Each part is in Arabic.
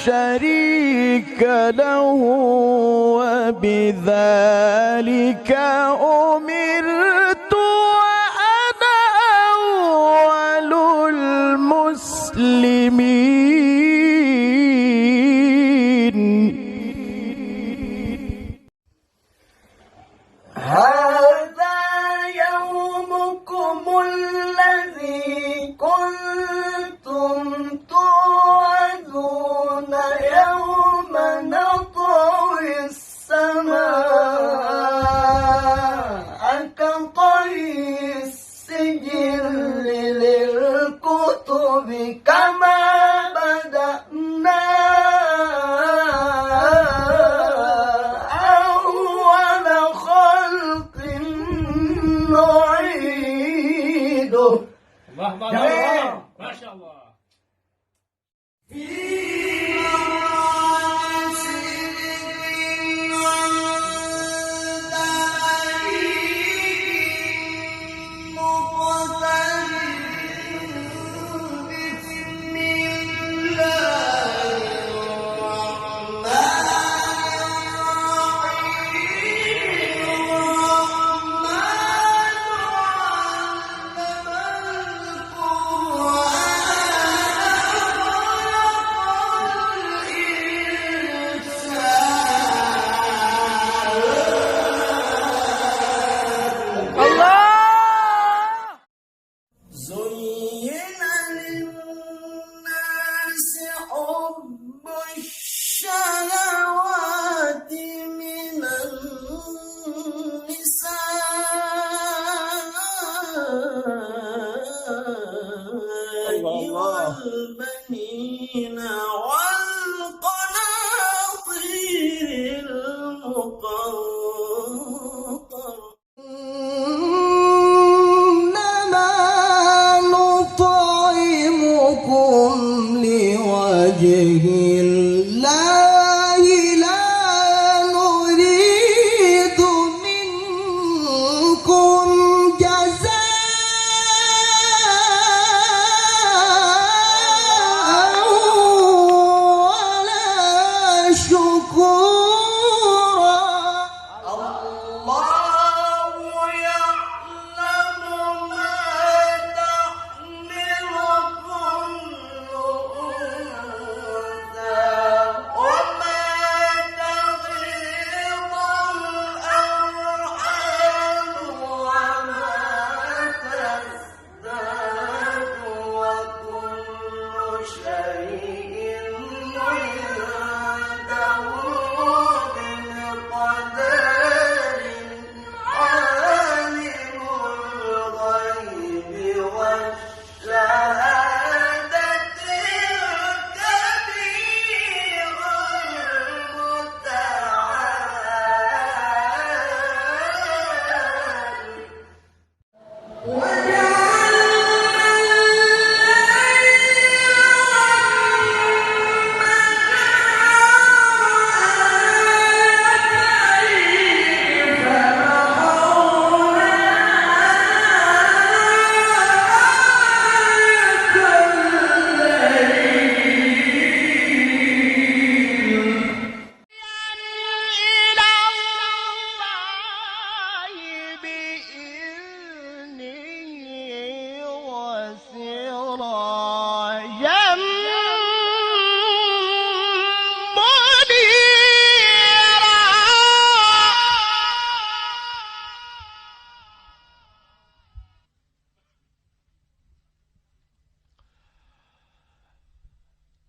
شريك له وبذلك أمرت وأنا أول المسلمين. هذا يومكم الذي كنتم توعدون يوم نطوي السماء كطي السجل للكتب كما بدأنا أول خلق نعيده. الله الله ما شاء الله. زين للناس حب الشهوات من النساء والبنين والقناطير المقنطرة لوجه الله لا نريد منكم جزاء ولا شكورا. الله يعلم ما تحمل كل أنثى وما تغيض الأرحام وما تزداد وكل شيء عنده بمقدار. عالم الغيب والشهادة الكبير المتعال.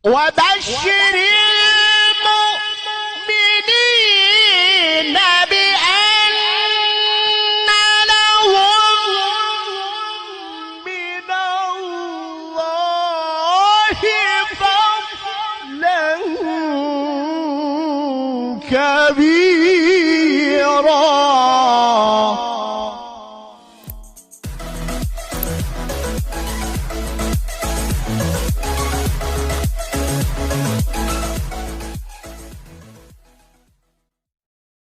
وبشر المؤمنين بأن لهم من الله فضلا كبيرا.